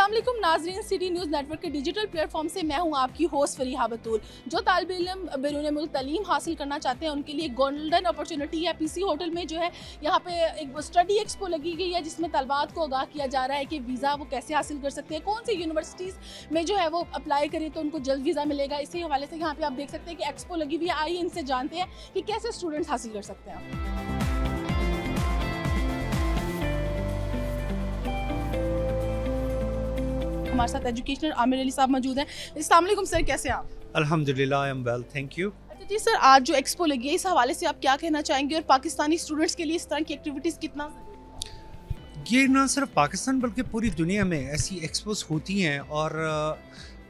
अस्सलाम वालेकुम नाज़रीन, सिटी न्यूज़ नेटवर्क के डिजिटल प्लेटफॉर्म से मैं हूं आपकी होस्ट फरीहा बतूल। जो तालिब इल्म बैरून मुल्क तालीम हासिल करना चाहते हैं उनके लिए गोल्डन अपॉर्चुनिटी है। पीसी होटल में जो है यहाँ पे एक स्टडी एक्सपो लगी गई है जिसमें तलबात को आगाह किया जा रहा है कि वीज़ा वो कैसे हासिल कर सकते हैं, कौन सी यूनिवर्सिटीज़ में जो है वो अप्लाई करें तो उनको जल्द वीज़ा मिलेगा। इसी हवाले से यहाँ पे आप देख सकते हैं कि एक्सपो लगी हुई है। आइए इनसे जानते हैं कि कैसे स्टूडेंट्स हासिल कर सकते हैं। हमारे साथ एजुकेशनर आमिर अली साहब मौजूद हैं। अस्सलाम वालेकुम सर, कैसे हैं आप? अल्हम्दुलिल्लाह, I am well, thank you. अच्छा जी सर, आज जो एक्सपो लगी है इस हवाले से आप क्या कहना चाहेंगे और पाकिस्तानी स्टूडेंट्स के लिए इस तरह की एक्टिविटीज़ कितना ये ना सिर्फ पाकिस्तान बल्कि पूरी दुनिया में ऐसी एक्सपोज होती हैं और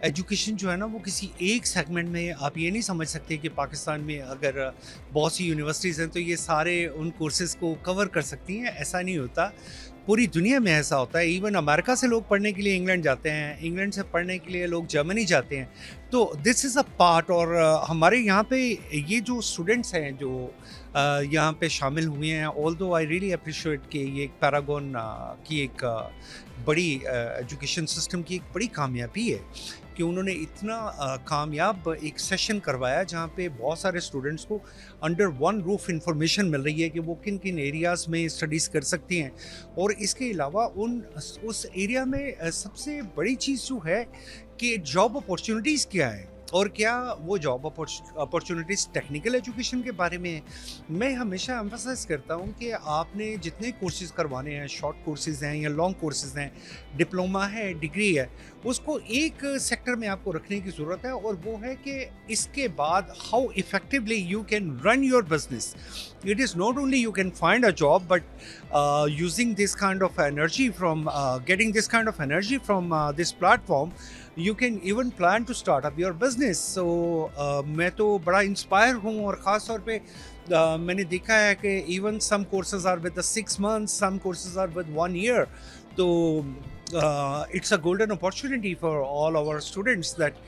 एजुकेशन जो है ना वो किसी एक सेगमेंट में आप ये नहीं समझ सकते कि पाकिस्तान में अगर बहुत सी यूनिवर्सिटीज़ हैं तो ये सारे उन कोर्सेज़ को कवर कर सकती हैं। ऐसा नहीं होता, पूरी दुनिया में ऐसा होता है। इवन अमेरिका से लोग पढ़ने के लिए इंग्लैंड जाते हैं, इंग्लैंड से पढ़ने के लिए लोग जर्मनी जाते हैं। तो दिस इज़ अ पार्ट। और हमारे यहाँ पे ये जो स्टूडेंट्स हैं जो यहाँ पे शामिल हुए हैं, ऑल्दो आई रियली अप्रिशिएट कि ये एक पैरागॉन की एक बड़ी एजुकेशन सिस्टम की एक बड़ी कामयाबी है कि उन्होंने इतना कामयाब एक सेशन करवाया जहाँ पे बहुत सारे स्टूडेंट्स को अंडर वन रूफ इंफॉर्मेशन मिल रही है कि वो किन किन एरियाज़ में स्टडीज़ कर सकती हैं। और इसके अलावा उस एरिया में सबसे बड़ी चीज़ जो है कि जॉब अपॉर्चुनिटीज़ क्या है और क्या वो जॉब अपॉर्चुनिटीज़ टेक्निकल एजुकेशन के बारे में है। मैं हमेशा एम्फसाइज करता हूँ कि आपने जितने कोर्सेज़ करवाने हैं, शॉर्ट कोर्सेज़ हैं या लॉन्ग कोर्सेज़ हैं, डिप्लोमा है, डिग्री है, उसको एक सेक्टर में आपको रखने की ज़रूरत है और वो है कि इसके बाद how effectively you can run your business. It is not only you can find a job but using this kind of energy from getting this kind of energy from this platform you can even plan to start up your business. So मैं तो बड़ा inspire हूँ और ख़ास तौर पे मैंने देखा है कि even some courses are with the 6 months, some courses are with 1 year. तो it's a golden opportunity for all our students that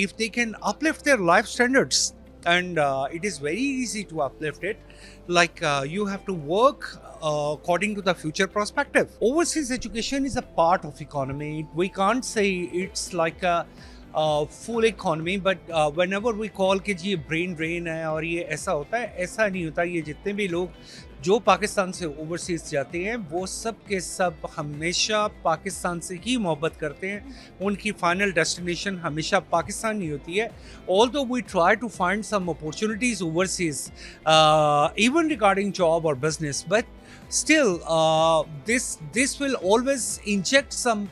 if they can uplift their life standards, and it is very easy to uplift it, like you have to work according to the future perspective. Overseas education is a part of economy. We can't say it's like a full economy, but whenever we call कि जी brain drain है और ये ऐसा होता है, ऐसा नहीं होता। ये जितने भी लोग जो पाकिस्तान से ओवरसीज़ जाते हैं वो सब के सब हमेशा पाकिस्तान से ही मोहब्बत करते हैं। उनकी फाइनल डेस्टिनेशन हमेशा पाकिस्तान ही होती है। Although we try to find some opportunities overseas even regarding job और business, but still this will always inject some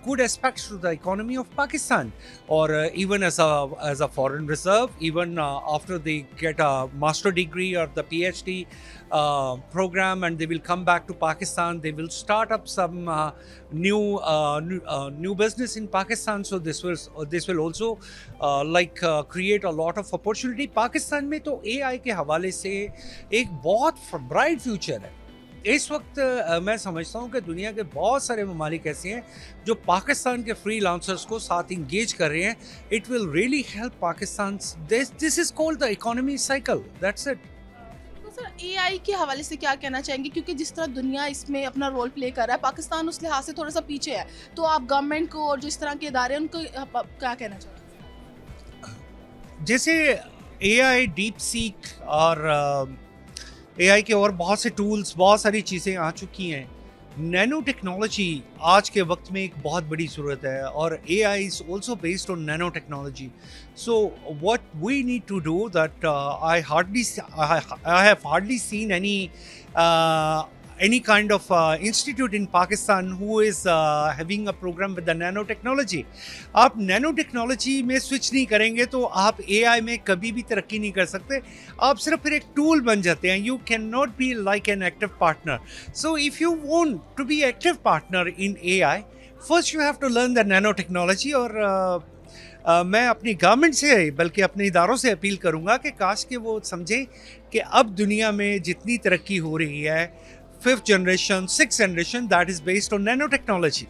good aspects to the economy of Pakistan, or even as a foreign reserve, even after they get a master degree or the PhD program and they will come back to Pakistan, they will start up some new business in Pakistan. So this will also create a lot of opportunity. Pakistan में तो AI के हवाले से एक बहुत bright future है। इस वक्त मैं समझता हूँ कि दुनिया के बहुत सारे ममालिक ऐसे हैं जो पाकिस्तान के फ्रीलांसर्स को साथ इंगेज कर रहे हैं। It will really help Pakistan. This is called the economy cycle, that's it. तो सर AI के हवाले से क्या कहना चाहेंगे, क्योंकि जिस तरह दुनिया इसमें अपना रोल प्ले कर रहा है पाकिस्तान उस लिहाज से थोड़ा सा पीछे है, तो आप गवर्नमेंट को और जो इस तरह के इदारे हैं उनको क्या कहना चाहेंगे? जैसे AI, डीप सीक और AI के और बहुत से टूल्स, बहुत सारी चीज़ें आ चुकी हैं। नैनो टेक्नोलॉजी आज के वक्त में एक बहुत बड़ी ज़रूरत है और AI is also based on nano technology. So what we need to do that I have hardly seen any kind of institute in Pakistan who is having a program with the nanotechnology. आप nano technology में switch नहीं करेंगे तो आप AI में कभी भी तरक्की नहीं कर सकते। आप सिर्फ फिर एक टूल बन जाते हैं। You cannot be like an active partner. So if you want to be active partner in AI, first you have to learn the nanotechnology. और मैं अपनी गवर्नमेंट से बल्कि अपने इदारों से अपील करूँगा कि काश के वो समझें कि अब दुनिया में जितनी तरक्की हो रही है, 5th generation, 6th generation, that is based on nanotechnology.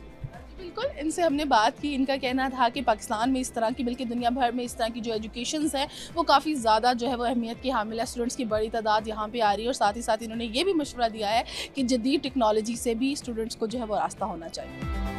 बिल्कुल, इनसे हमने बात की। इनका कहना था कि पाकिस्तान में इस तरह की बल्कि दुनिया भर में इस तरह की जो एजुकेशंस है वो काफ़ी ज़्यादा जो है वो अहमियत की हामिल है। स्टूडेंट्स की बड़ी तादाद यहाँ पे आ रही है और साथ ही साथ इन्होंने ये भी मशवरा दिया है कि जदीद टेक्नोलॉजी से भी स्टूडेंट्स को जो है वो रास्ता होना चाहिए।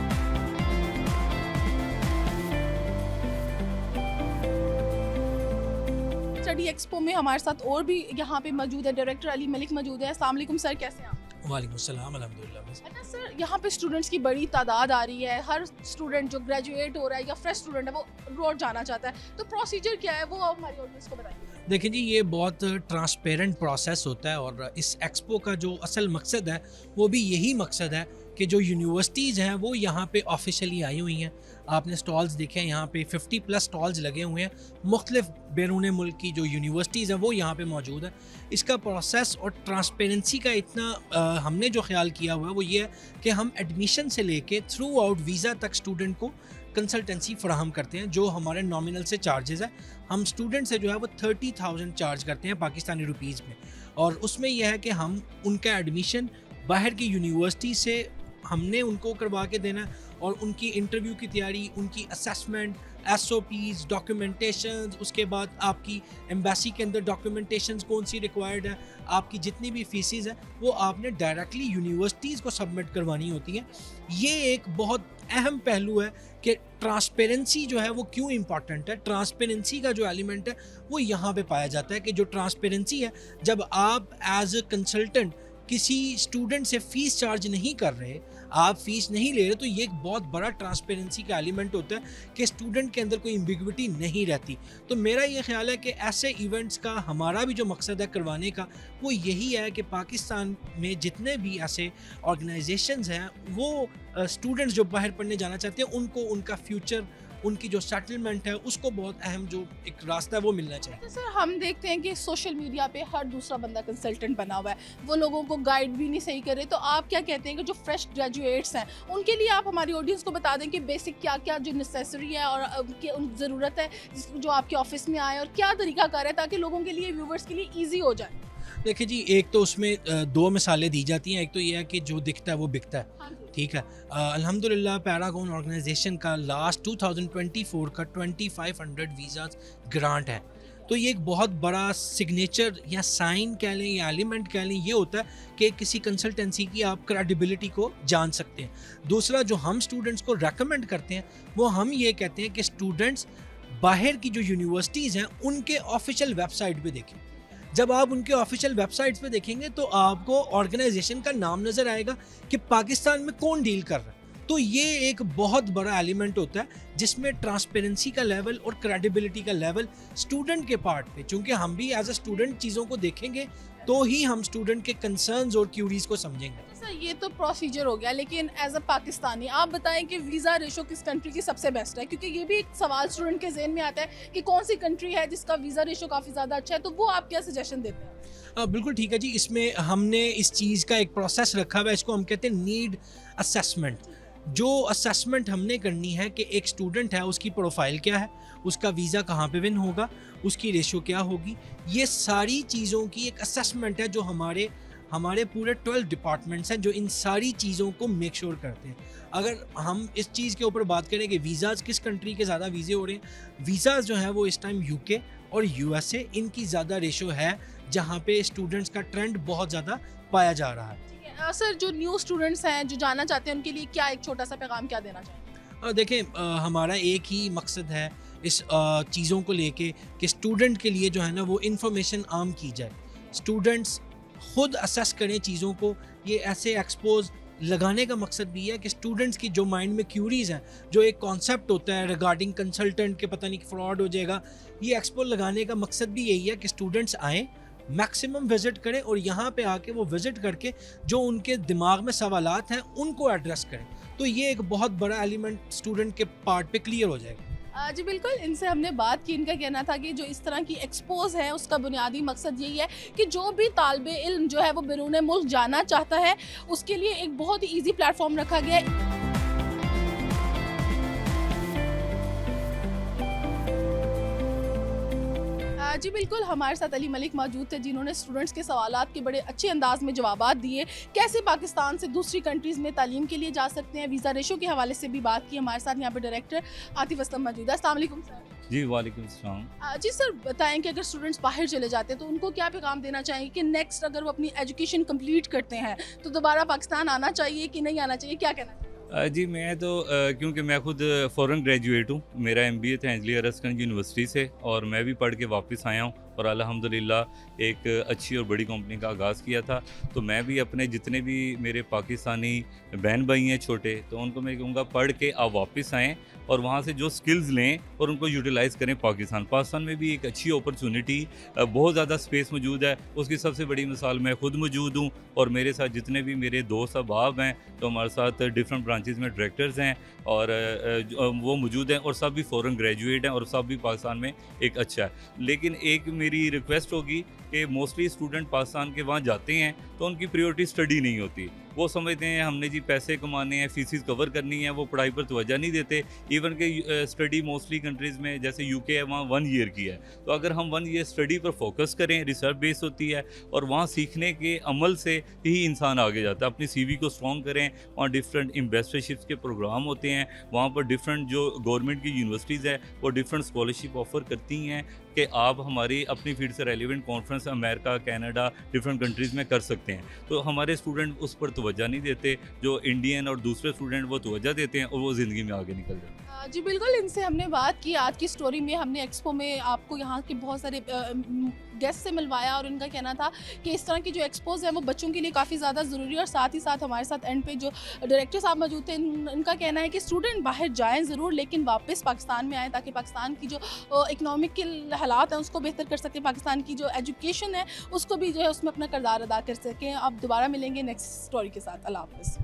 स्टडी एक्सपो में हमारे साथ और भी यहाँ पे मौजूद है, डायरेक्टर अली मलिक मौजूद है। अस्सलाम वालेकुम सर, कैसे हैं आप? वालेकुम सलाम, अल्हम्दुलिल्लाह। अच्छा सर, यहाँ पे स्टूडेंट्स की बड़ी तादाद आ रही है, हर स्टूडेंट जो ग्रेजुएट हो रहा है या फ्रेश स्टूडेंट है वो रोड जाना चाहता है, तो प्रोसीजर क्या है वो हमारी ऑडियंस को बताइए। देखिए जी, ये बहुत ट्रांसपेरेंट प्रोसेस होता है और इस एक्सपो का जो असल मकसद है वो भी यही मकसद है कि जो यूनिवर्सिटीज़ हैं वो यहाँ पे ऑफिशियली आई हुई हैं। आपने स्टॉल्स देखे हैं, यहाँ पे 50+ स्टॉल्स लगे हुए हैं। मुख्तलिफ बैरून मुल्क की जो यूनिवर्सिटीज़ हैं वो यहाँ पे मौजूद है। इसका प्रोसेस और ट्रांसपेरेंसी का इतना हमने जो ख्याल किया हुआ है वो ये है कि हम एडमिशन से लेके थ्रू आउट वीज़ा तक स्टूडेंट को कंसल्टेंसी फराहम करते हैं। जो हमारे नॉमिनल से चार्जेस है, हम स्टूडेंट से जो है वो 30,000 चार्ज करते हैं पाकिस्तानी रुपीज़ में, और उसमें यह है कि हम उनका एडमिशन बाहर की यूनिवर्सिटी से हमने उनको करवा के देना है, और उनकी इंटरव्यू की तैयारी, उनकी असेसमेंट, SOPs, डॉक्यूमेंटेशन, उसके बाद आपकी एम्बेसी के अंदर डॉक्यूमेंटेशंस कौन सी रिक्वायर्ड है, आपकी जितनी भी फीसिस हैं वो आपने डायरेक्टली यूनिवर्सिटीज़ को सबमिट करवानी होती हैं। ये एक बहुत अहम पहलू है कि ट्रांसपेरेंसी जो है वो क्यों इम्पॉर्टेंट है। ट्रांसपेरेंसी का जो एलिमेंट है वो यहाँ पे पाया जाता है कि जो ट्रांसपेरेंसी है, जब आप एज अ कंसल्टेंट किसी स्टूडेंट से फ़ीस चार्ज नहीं कर रहे, आप फ़ीस नहीं ले रहे, तो ये एक बहुत बड़ा ट्रांसपेरेंसी का एलिमेंट होता है कि स्टूडेंट के अंदर कोई एम्बिग्विटी नहीं रहती। तो मेरा ये ख्याल है कि ऐसे इवेंट्स का हमारा भी जो मकसद है करवाने का वो यही है कि पाकिस्तान में जितने भी ऐसे ऑर्गेनाइजेशंस हैं वो स्टूडेंट्स जो बाहर पढ़ने जाना चाहते हैं उनको उनका फ्यूचर, उनकी जो सेटलमेंट है उसको बहुत अहम जो एक रास्ता है वो मिलना चाहिए। तो सर, हम देखते हैं कि सोशल मीडिया पे हर दूसरा बंदा कंसल्टेंट बना हुआ है, वो लोगों को गाइड भी नहीं सही करे, तो आप क्या कहते हैं कि जो फ्रेश ग्रेजुएट्स हैं उनके लिए आप हमारी ऑडियंस को बता दें कि बेसिक क्या क्या जो नेसेसरी है और उन ज़रूरत है जो आपके ऑफिस में आए, और क्या तरीका कर है ताकि लोगों के लिए, व्यूवर्स के लिए ईजी हो जाए। देखिए जी, एक तो उसमें दो मिसालें दी जाती हैं। एक तो ये है कि जो दिखता है वो बिकता है, हाँ, ठीक है। अल्हम्दुलिल्लाह पैरागॉन ऑर्गेनाइजेशन का लास्ट 2024 का 2500 वीज़ाज ग्रांट है, तो ये एक बहुत बड़ा सिग्नेचर या साइन कह लें या एलिमेंट कह लें, ये होता है कि किसी कंसल्टेंसी की आप क्रेडिबिलिटी को जान सकते हैं। दूसरा जो हम स्टूडेंट्स को रेकमेंड करते हैं वो हम ये कहते हैं कि स्टूडेंट्स बाहर की जो यूनिवर्सिटीज़ हैं उनके ऑफिशियल वेबसाइट पे देखें। जब आप उनके ऑफिशियल वेबसाइट्स पे देखेंगे तो आपको ऑर्गेनाइजेशन का नाम नज़र आएगा कि पाकिस्तान में कौन डील कर रहा है। तो ये एक बहुत बड़ा एलिमेंट होता है जिसमें ट्रांसपेरेंसी का लेवल और क्रेडिबिलिटी का लेवल स्टूडेंट के पार्ट पे, चूँकि हम भी एज अ स्टूडेंट चीज़ों को देखेंगे तो ही हम स्टूडेंट के कंसर्न्स और क्यूरीज को समझेंगे। सर, ये तो प्रोसीजर हो गया, लेकिन एज अ पाकिस्तानी आप बताएं कि वीज़ा रेशो किस कंट्री की सबसे बेस्ट है, क्योंकि ये भी एक सवाल स्टूडेंट के जहन में आता है कि कौन सी कंट्री है जिसका वीज़ा रेशो काफ़ी ज़्यादा अच्छा है, तो वो आप क्या सजेशन देते हैं? बिल्कुल ठीक है जी। इसमें हमने इस चीज़ का एक प्रोसेस रखा हुआ है, इसको हम कहते हैं नीड असेसमेंट। जो असेसमेंट हमने करनी है कि एक स्टूडेंट है, उसकी प्रोफाइल क्या है, उसका वीज़ा कहाँ पे विन होगा, उसकी रेशो क्या होगी, ये सारी चीज़ों की एक असेसमेंट है जो हमारे पूरे 12 डिपार्टमेंट्स हैं जो इन सारी चीज़ों को मेक श्योर करते हैं। अगर हम इस चीज़ के ऊपर बात करें कि वीज़ाज़ किस कंट्री के ज़्यादा वीज़े हो रहे हैं, वीज़ाज़ जो है वो इस टाइम UK और USA इनकी ज़्यादा रेशो है, जहाँ पे स्टूडेंट्स का ट्रेंड बहुत ज़्यादा पाया जा रहा है। सर, जो न्यू स्टूडेंट्स हैं जो जाना चाहते हैं उनके लिए क्या एक छोटा सा पैगाम क्या देना चाहिए? देखें, हमारा एक ही मकसद है इस चीज़ों को लेके कि स्टूडेंट के लिए जो है ना वो इन्फॉर्मेशन आम की जाए, स्टूडेंट्स खुद असेस करें चीज़ों को। ये ऐसे एक्सपोज लगाने का मकसद भी है कि स्टूडेंट्स की जो माइंड में क्यूरीज हैं, जो एक कॉन्सेप्ट होता है रिगार्डिंग कंसल्टेंट के पता नहीं फ्रॉड हो जाएगा, ये एक्सपो लगाने का मकसद भी यही है कि स्टूडेंट्स आएँ, मैक्सिमम विज़िट करें और यहाँ पे आके वो विज़िट करके जो उनके दिमाग में सवालात हैं उनको एड्रेस करें। तो ये एक बहुत बड़ा एलिमेंट स्टूडेंट के पार्ट पे क्लियर हो जाएगा। जी बिल्कुल, इनसे हमने बात की, इनका कहना था कि जो इस तरह की एक्सपोज है उसका बुनियादी मकसद यही है कि जो भी तालिबे इल्म जो है वो बैरून मुल्क जाना चाहता है उसके लिए एक बहुत ही ईजी प्लेटफॉर्म रखा गया है। जी बिल्कुल, हमारे साथ अली मलिक मौजूद थे जिन्होंने स्टूडेंट्स के सवालात के बड़े अच्छे अंदाज में जवाबात दिए, कैसे पाकिस्तान से दूसरी कंट्रीज़ में तालीम के लिए जा सकते हैं, वीज़ा रेशो के हवाले से भी बात की। हमारे साथ यहाँ पे डायरेक्टर आतिफ असलम मौजूद है। अस्सलाम वालेकुम सर। जी वालेकुम सलाम। जी सर, बताएं कि अगर स्टूडेंट्स बाहर चले जाते हैं तो उनको क्या पैगाम देना चाहिए कि नेक्स्ट अगर वो अपनी एजुकेशन कंप्लीट करते हैं तो दोबारा पाकिस्तान आना चाहिए कि नहीं आना चाहिए, क्या कहना चाहिए? जी मैं तो क्योंकि मैं खुद फ़ॉरेन ग्रेजुएट हूँ, मेरा MBA था एंजली रस्कन यूनिवर्सिटी से और मैं भी पढ़ के वापस आया हूँ और अल्हम्दुलिल्लाह एक अच्छी और बड़ी कंपनी का आगाज़ किया था। तो मैं भी अपने जितने भी मेरे पाकिस्तानी बहन भाई हैं छोटे, तो उनको मैं कहूँगा पढ़ के आप वापस आएँ और वहाँ से जो स्किल्स लें और उनको यूटिलाइज़ करें पाकिस्तान में भी एक अच्छी अपॉर्चुनिटी, बहुत ज़्यादा स्पेस मौजूद है। उसकी सबसे बड़ी मिसाल मैं खुद मौजूद हूँ और मेरे साथ जितने भी मेरे दोस्त अहबाब हैं, तो हमारे साथ डिफरेंट ब्रांचेस में डायरेक्टर्स हैं और वो मौजूद हैं और सब भी फ़ॉरेन ग्रेजुएट हैं और सब भी पाकिस्तान में एक अच्छा है। लेकिन एक मेरी रिक्वेस्ट होगी कि मोस्टली स्टूडेंट पाकिस्तान के वहाँ जाते हैं तो उनकी प्रायोरिटी स्टडी नहीं होती। वो समझते हैं हमने जी पैसे कमाने हैं, फीसिस कवर करनी है, वो पढ़ाई पर तवज्जो नहीं देते। इवन के स्टडी मोस्टली कंट्रीज़ में जैसे यूके है, वहाँ 1 ईयर की है। तो अगर हम 1 ईयर स्टडी पर फोकस करें, रिसर्च बेस होती है और वहाँ सीखने के अमल से ही इंसान आगे जाता है। अपनी CV को स्ट्रॉन्ग करें, वहाँ डिफरेंट एम्बेसडरशिप्स के प्रोग्राम होते हैं, वहाँ पर डिफरेंट जो गवर्नमेंट की यूनिवर्सिटीज़ है वो डिफरेंट स्कॉलरशिप ऑफ़र करती हैं कि आप हमारी अपनी फील्ड से relevant conference America, Canada, different countries में कर सकते हैं। तो हमारे स्टूडेंट उस पर तवज्जो नहीं देते, जो इंडियन और दूसरे स्टूडेंट वो तवज्जो देते हैं और वो ज़िंदगी में आगे निकल जाते हैं। जी बिल्कुल, इनसे हमने बात की आज की स्टोरी में। हमने एक्सपो में आपको यहाँ के बहुत सारे गेस्ट से मिलवाया और उनका कहना था कि इस तरह की जो एक्सपोज हैं वो बच्चों के लिए काफ़ी ज़्यादा ज़रूरी है। और साथ ही साथ हमारे साथ एंड पे जो डायरेक्टर साहब मौजूद थे, इनका कहना है कि स्टूडेंट बाहर जाएं ज़रूर, लेकिन वापस पाकिस्तान में आएँ ताकि पाकिस्तान की जो इकनॉमिक के हालात हैं उसको बेहतर कर सकें, पाकिस्तान की जो एजुकेशन है उसको भी जो है उसमें अपना किरदार अदा कर सकें। अब दोबारा मिलेंगे नेक्स्ट स्टोरी के साथ। अल्लाह हाफ़िज़।